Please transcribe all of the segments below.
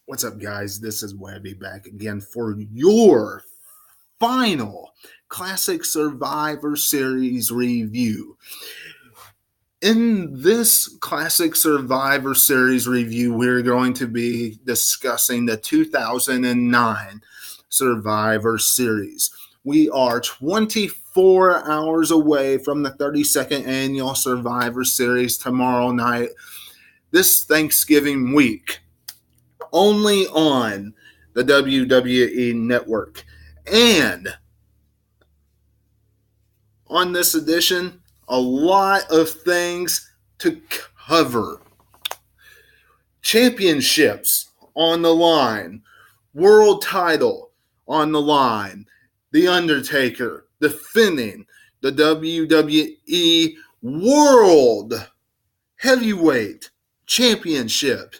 What's up, guys? This is Webby back again for your final Classic Survivor Series review. In this Classic Survivor Series review, we're going to be discussing the 2009 Survivor Series. We are 24 hours away from the 32nd annual Survivor Series tomorrow night, this Thanksgiving week, only on the WWE Network. And on this edition, a lot of things to cover. Championships on the line, world title on the line, The Undertaker defending the WWE World Heavyweight Championship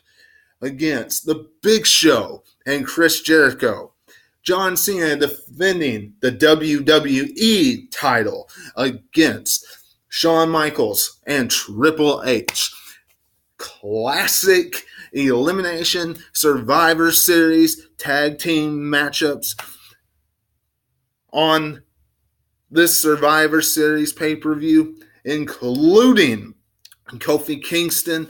against The Big Show and Chris Jericho. John Cena defending the WWE title against Shawn Michaels and Triple H. Classic Elimination Survivor Series tag team matchups on this Survivor Series pay-per-view, including Kofi Kingston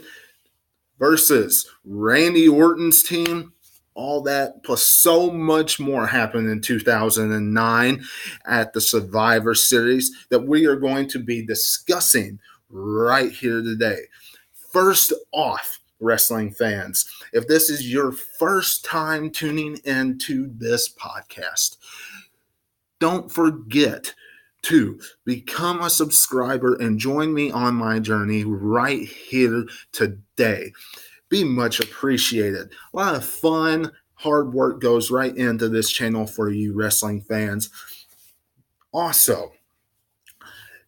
versus Randy Orton's team. All that plus so much more happened in 2009 at the Survivor Series that we are going to be discussing right here today. First off, wrestling fans, if this is your first time tuning into this podcast, don't forget to become a subscriber and join me on my journey right here today. Be much appreciated. A lot of fun, hard work goes right into this channel for you wrestling fans. Also,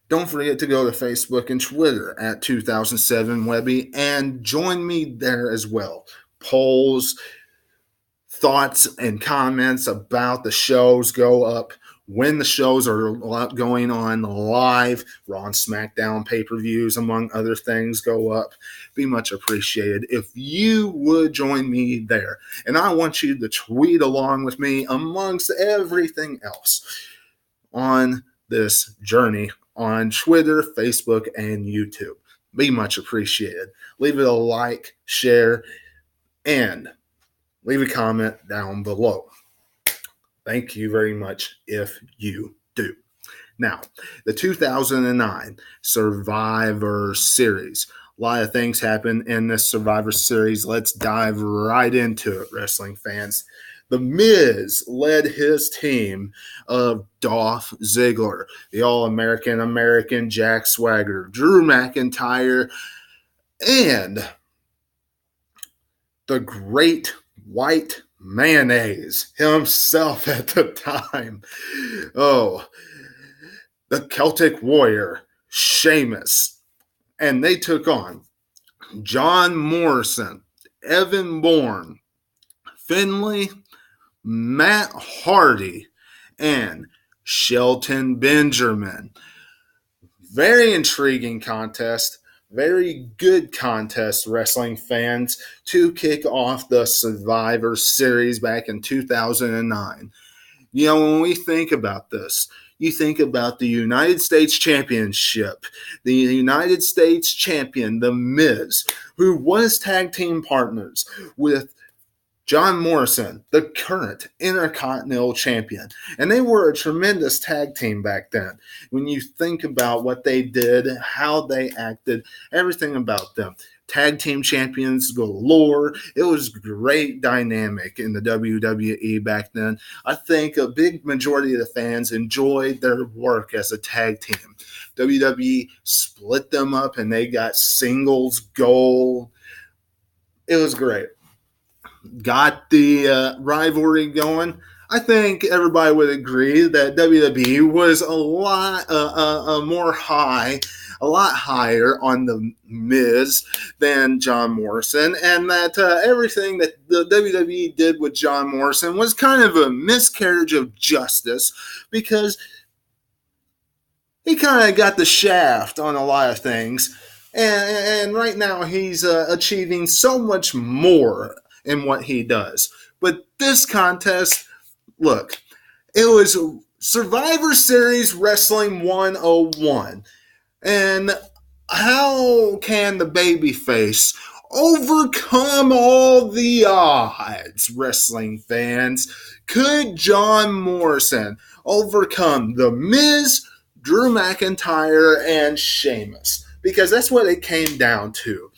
don't forget to go to Facebook and Twitter at 2007 Webby and join me there as well. Polls, thoughts, and comments about the shows go up when the shows are going on live. Raw and SmackDown pay-per-views, among other things, go up. Be much appreciated if you would join me there. And I want you to tweet along with me amongst everything else on this journey on Twitter, Facebook, and YouTube. Be much appreciated. Leave it a like, share, and leave a comment down below. Thank you very much if you do. Now, the 2009 Survivor Series. A lot of things happen in this Survivor Series. Let's dive right into it, wrestling fans. The Miz led his team of Dolph Ziggler, the All-American Jack Swagger, Drew McIntyre, and the Great White Mayonnaise himself at the time. Oh, the Celtic Warrior, Sheamus. And they took on John Morrison, Evan Bourne, Finlay, Matt Hardy, and Shelton Benjamin. Very intriguing contest. Very good contest, wrestling fans, to kick off the Survivor Series back in 2009. You know, when we think about this, you think about the United States Championship, the United States Champion, The Miz, who was tag team partners with John Morrison, the current Intercontinental Champion. And they were a tremendous tag team back then. When you think about what they did, how they acted, everything about them. Tag team champions galore. It was great dynamic in the WWE back then. I think a big majority of the fans enjoyed their work as a tag team. WWE split them up and they got singles gold. It was great. Got the rivalry going. I think everybody would agree that WWE was a lot more high, a lot higher on the Miz than John Morrison, and that everything that the WWE did with John Morrison was kind of a miscarriage of justice because he kind of got the shaft on a lot of things, and right now he's achieving so much more in what he does. But this contest, look, it was Survivor Series Wrestling 101. And how can the babyface overcome all the odds, wrestling fans? Could John Morrison overcome The Miz, Drew McIntyre, and Sheamus? Because that's what it came down to.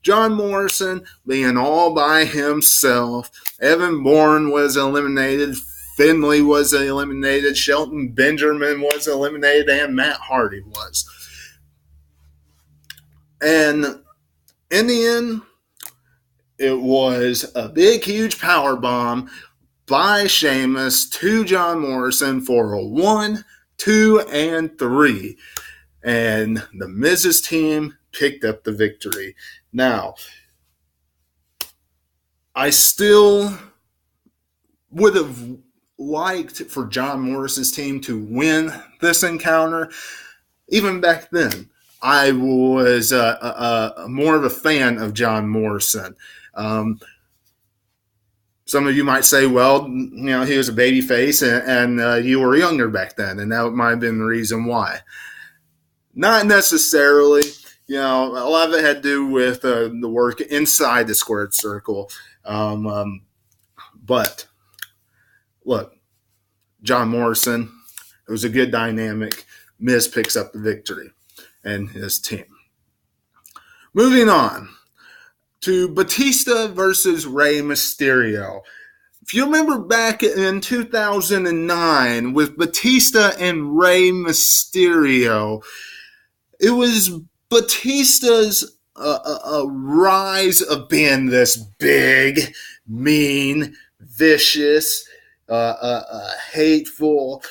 John Morrison being all by himself. Evan Bourne was eliminated. Finlay was eliminated. Shelton Benjamin was eliminated. And Matt Hardy was. And in the end, it was a big, huge power bomb by Sheamus to John Morrison for a 1, 2, and 3. And the Miz's team picked up the victory. Now, I still would have liked for John Morrison's team to win this encounter. Even back then, I was more of a fan of John Morrison. Some of you might say, well, he was a babyface and you were younger back then, and that might have been the reason why. Not necessarily. A lot of it had to do with the work inside the squared circle. But look, John Morrison, it was a good dynamic. Miz picks up the victory and his team. Moving on to Batista versus Rey Mysterio. If you remember back in 2009 with Batista and Rey Mysterio, it was Batista's rise of being this big, mean, vicious, hateful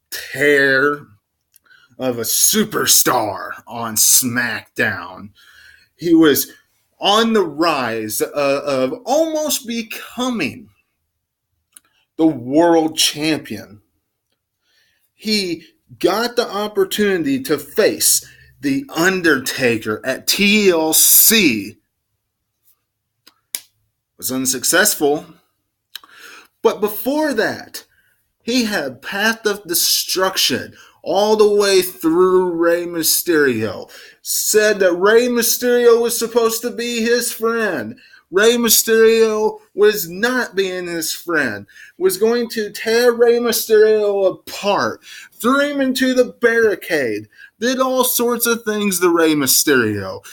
tear of a superstar on SmackDown. He was on the rise of almost becoming the world champion. He got the opportunity to face The Undertaker at TLC. Was unsuccessful. But before that, he had Path of Destruction all the way through Rey Mysterio. Said that Rey Mysterio was supposed to be his friend. Rey Mysterio was not being his friend. Was going to tear Rey Mysterio apart. Threw him into the barricade. Did all sorts of things to Rey Mysterio.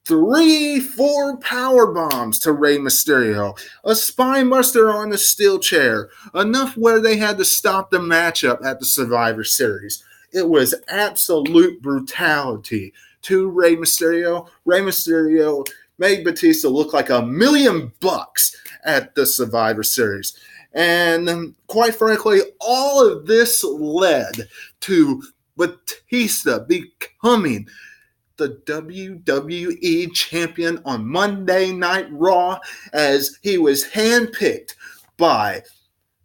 3, 4 power bombs to Rey Mysterio. A spine buster on a steel chair. Enough where they had to stop the matchup at the Survivor Series. It was absolute brutality to Rey Mysterio. Rey Mysterio made Batista look like $1 million at the Survivor Series. And quite frankly, all of this led to Batista becoming the WWE champion on Monday Night Raw as he was handpicked by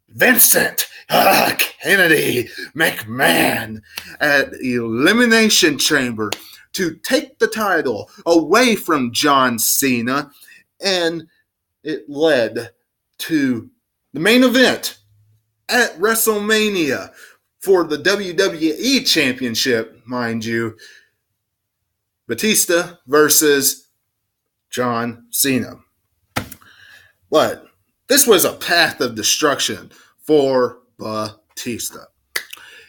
Vincent Kennedy McMahon at Elimination Chamber to take the title away from John Cena, and it led to the main event at WrestleMania for the WWE Championship, mind you, Batista versus John Cena. But this was a path of destruction for Batista.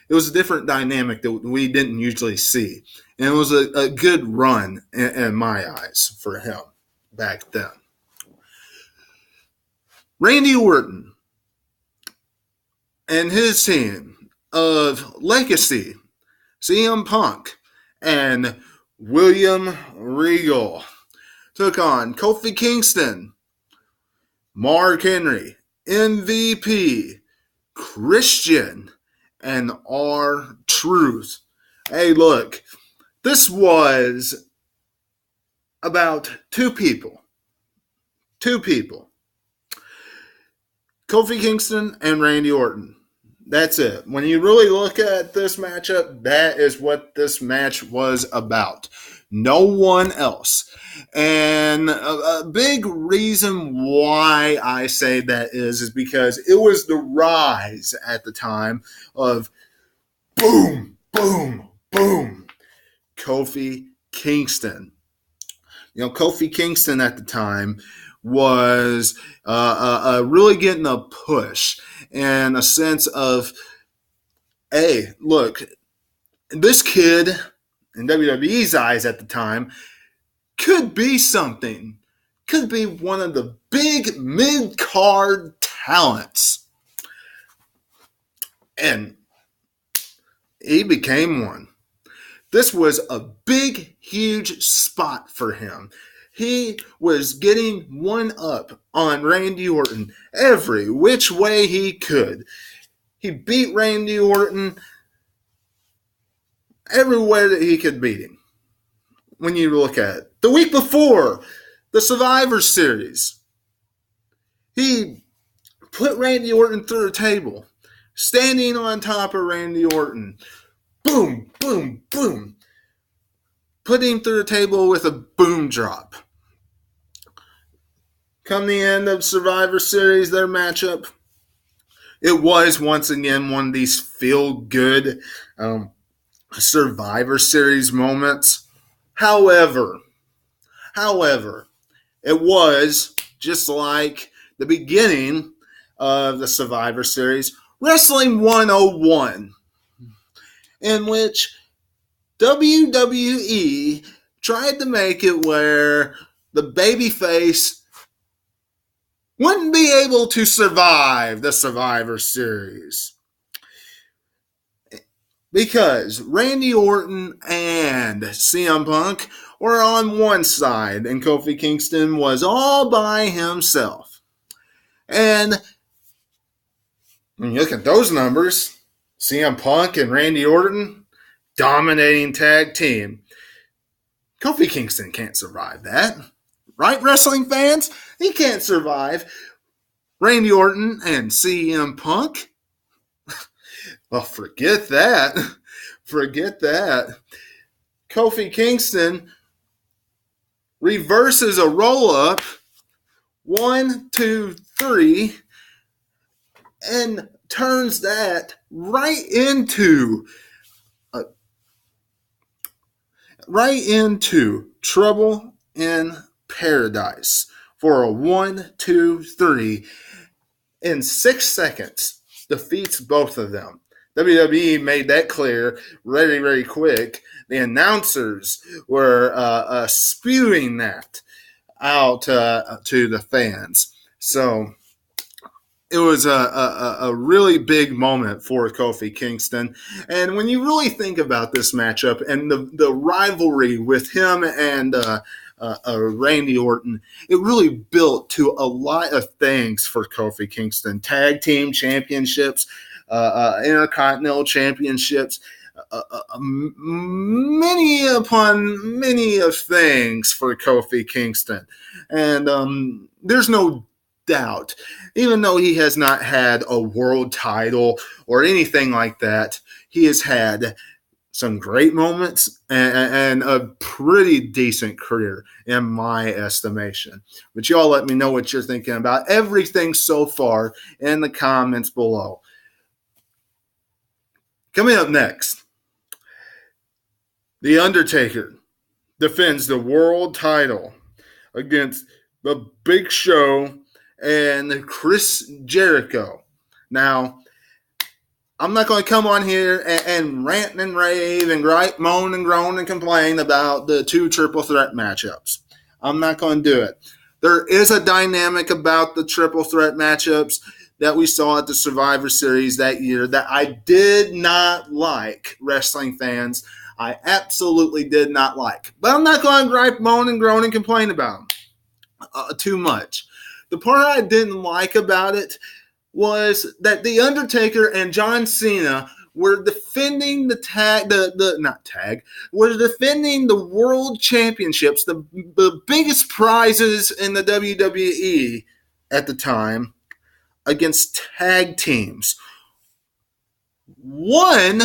It was a different dynamic that we didn't usually see. And it was a good run in my eyes for him back then. Randy Orton and his team of Legacy, CM Punk, and William Regal took on Kofi Kingston, Mark Henry, MVP, Christian, and R-Truth. Hey, look, this was about two people. Kofi Kingston and Randy Orton. That's it. When you really look at this matchup, that is what this match was about. No one else. And a big reason why I say that is because it was the rise at the time of boom, boom, boom, Kofi Kingston. Kofi Kingston at the time was really getting a push and a sense of, hey, look, this kid in WWE's eyes at the time could be something, could be one of the big mid-card talents. And he became one. This was a big, huge spot for him. He was getting one up on Randy Orton every which way he could. He beat Randy Orton everywhere that he could beat him. When you look at it, the week before the Survivor Series, he put Randy Orton through a table, standing on top of Randy Orton. Boom, boom, boom. Put him through the table with a boom drop. Come the end of Survivor Series, their matchup, it was once again one of these feel-good Survivor Series moments. However, it was just like the beginning of the Survivor Series, Wrestling 101, in which WWE tried to make it where the babyface wouldn't be able to survive the Survivor Series. Because Randy Orton and CM Punk were on one side and Kofi Kingston was all by himself. And when you look at those numbers, CM Punk and Randy Orton, dominating tag team. Kofi Kingston can't survive that. Right, wrestling fans? He can't survive Randy Orton and CM Punk. Well, forget that. Forget that. Kofi Kingston reverses a roll-up, 1, 2, 3, and turns that right into Trouble in Paradise for a 1, 2, 3 in 6 seconds. Defeats both of them. WWE made that clear very, very quick. The announcers were spewing that out to the fans. So it was a really big moment for Kofi Kingston. And when you really think about this matchup and the rivalry with him and Randy Orton, it really built to a lot of things for Kofi Kingston. Tag team championships, Intercontinental championships, many upon many of things for Kofi Kingston. And there's no doubt, even though he has not had a world title or anything like that, he has had some great moments and a pretty decent career in my estimation. But y'all let me know what you're thinking about everything so far in the comments below. Coming up next, The Undertaker defends the world title against the Big Show and Chris Jericho. Now, I'm not going to come on here and rant and rave and gripe, moan and groan and complain about the 2 triple threat matchups. I'm not going to do it. There is a dynamic about the triple threat matchups that we saw at the Survivor Series that year that I did not like, wrestling fans. I absolutely did not like. But I'm not going to gripe, moan, and groan and complain about them too much. The part I didn't like about it was that The Undertaker and John Cena were defending were defending the world championships, the biggest prizes in the WWE at the time, against tag teams. One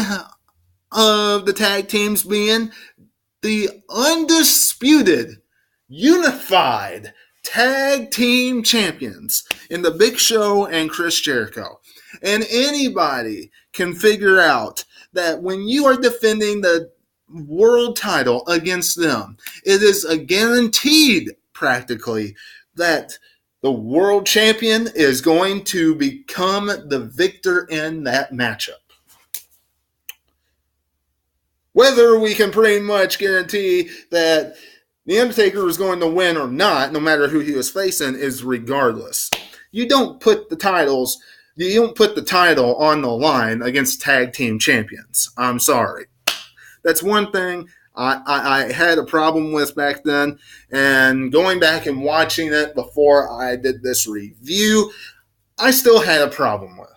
of the tag teams being the undisputed, unified tag team champions in the Big Show and Chris Jericho. And anybody can figure out that when you are defending the world title against them, it is a guaranteed, practically, that the world champion is going to become the victor in that matchup. Whether we can pretty much guarantee that The Undertaker was going to win or not, no matter who he was facing, is regardless. You don't put the title on the line against tag team champions. I'm sorry. That's one thing I had a problem with back then, and going back and watching it before I did this review, I still had a problem with.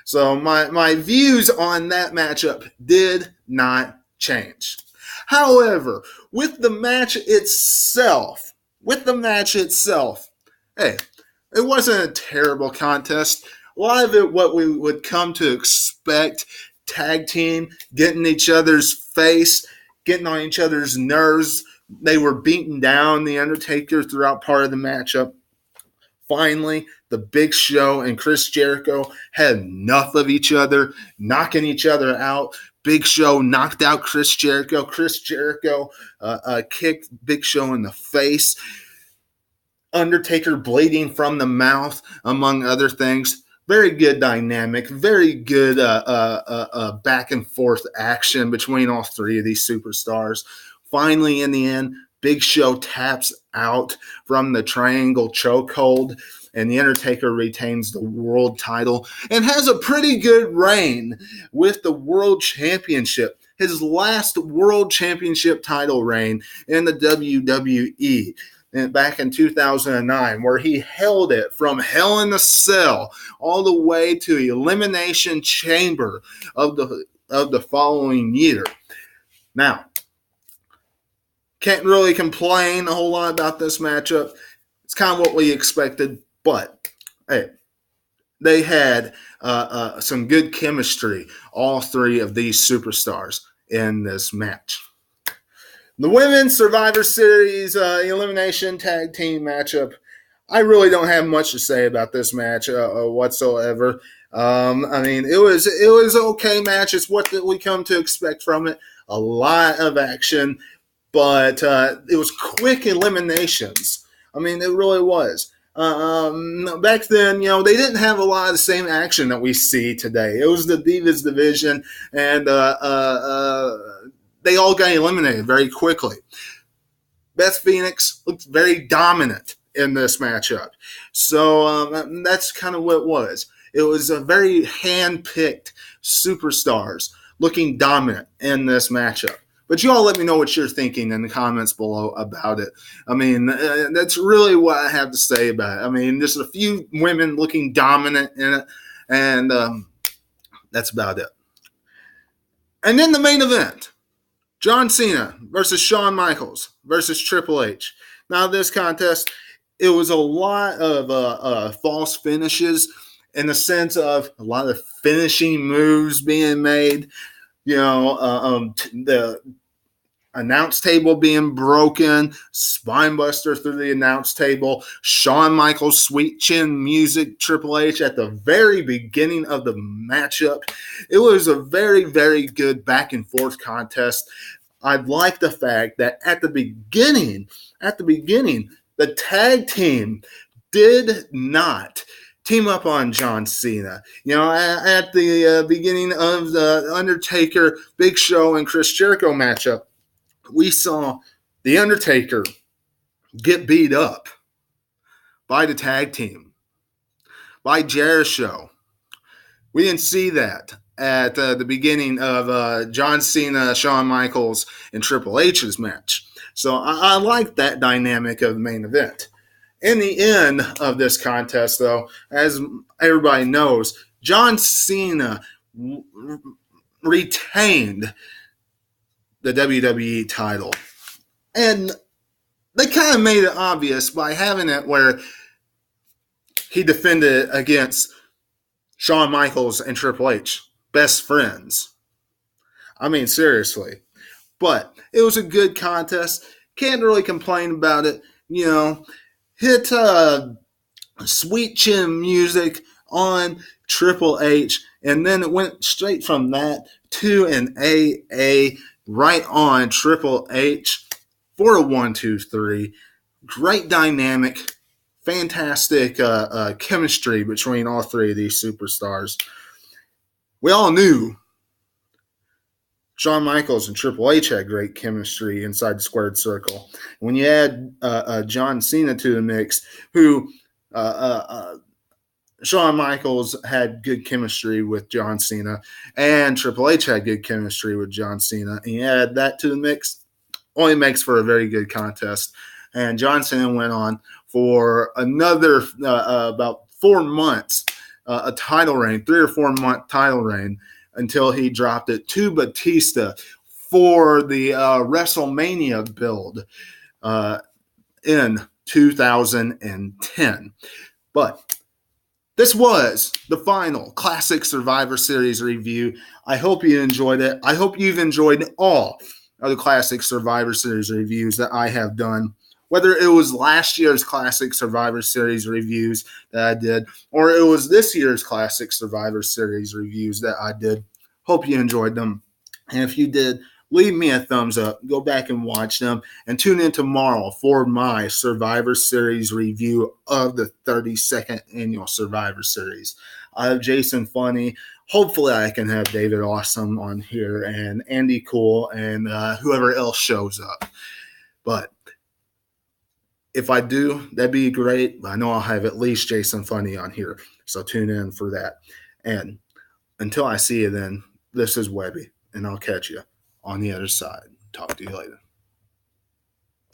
So my views on that matchup did not change. However, with the match itself, hey, it wasn't a terrible contest. A lot of it, what we would come to expect, tag team, getting each other's face, getting on each other's nerves. They were beating down The Undertaker throughout part of the matchup. Finally, the Big Show and Chris Jericho had enough of each other, knocking each other out. Big Show knocked out Chris Jericho. Chris Jericho kicked Big Show in the face. Undertaker bleeding from the mouth, among other things. Very good dynamic, very good back and forth action between all three of these superstars. Finally, in the end, Big Show taps out from the triangle chokehold, and The Undertaker retains the world title and has a pretty good reign with the world championship. His last world championship title reign in the WWE. And back in 2009, where he held it from Hell in a Cell all the way to Elimination Chamber of the following year. Now, can't really complain a whole lot about this matchup. It's kind of what we expected, but hey, they had some good chemistry, all three of these superstars in this match. The Women's Survivor Series Elimination Tag Team matchup, I really don't have much to say about this match whatsoever. I mean, it was an okay match. It's what we come to expect from it. A lot of action, but it was quick eliminations. I mean, it really was. Back then, they didn't have a lot of the same action that we see today. It was the Divas division, and they all got eliminated very quickly. Beth Phoenix looked very dominant in this matchup. So that's kind of what it was. It was a very hand-picked superstars looking dominant in this matchup. But you all let me know what you're thinking in the comments below about it. I mean, that's really what I have to say about it. I mean, there's a few women looking dominant in it, and that's about it. And then the main event, John Cena versus Shawn Michaels versus Triple H. Now, this contest, it was a lot of false finishes in the sense of a lot of finishing moves being made. The announce table being broken, spinebuster through the announce table, Shawn Michaels sweet chin music, Triple H at the very beginning of the matchup. It was a very, very good back and forth contest. I like the fact that at the beginning, the tag team did not team up on John Cena. At the beginning of the Undertaker, Big Show, and Chris Jericho matchup, we saw The Undertaker get beat up by the tag team, by Jericho. We didn't see that at the beginning of John Cena, Shawn Michaels, and Triple H's match. So I like that dynamic of the main event. In the end of this contest, though, as everybody knows, John Cena retained the WWE title. And they kind of made it obvious by having it where he defended it against Shawn Michaels and Triple H, best friends. I mean, seriously. But it was a good contest. Can't really complain about it. You know, hit sweet chin music on Triple H, and then it went straight from that to an AA right on Triple H for a 1-2-3. Great dynamic, fantastic chemistry between all three of these superstars. We all knew Shawn Michaels and Triple H had great chemistry inside the squared circle. When you add John Cena to the mix, who Shawn Michaels had good chemistry with John Cena, and Triple H had good chemistry with John Cena, and you add that to the mix, only makes for a very good contest. And John Cena went on for another about 4 months, a title reign, 3 or 4 month title reign, until he dropped it to Batista for the WrestleMania build in 2010. But this was the final Classic Survivor Series review. I hope you enjoyed it. I hope you've enjoyed all of the Classic Survivor Series reviews that I have done. Whether it was last year's Classic Survivor Series reviews that I did, or it was this year's Classic Survivor Series reviews that I did. Hope you enjoyed them. And if you did, leave me a thumbs up. Go back and watch them. And tune in tomorrow for my Survivor Series review of the 32nd Annual Survivor Series. I have Jason Funny. Hopefully I can have David Awesome on here and Andy Cool and whoever else shows up. But if I do, that'd be great. I know I'll have at least Jason Funny on here. So tune in for that. And until I see you then, this is Webby, and I'll catch you on the other side. Talk to you later.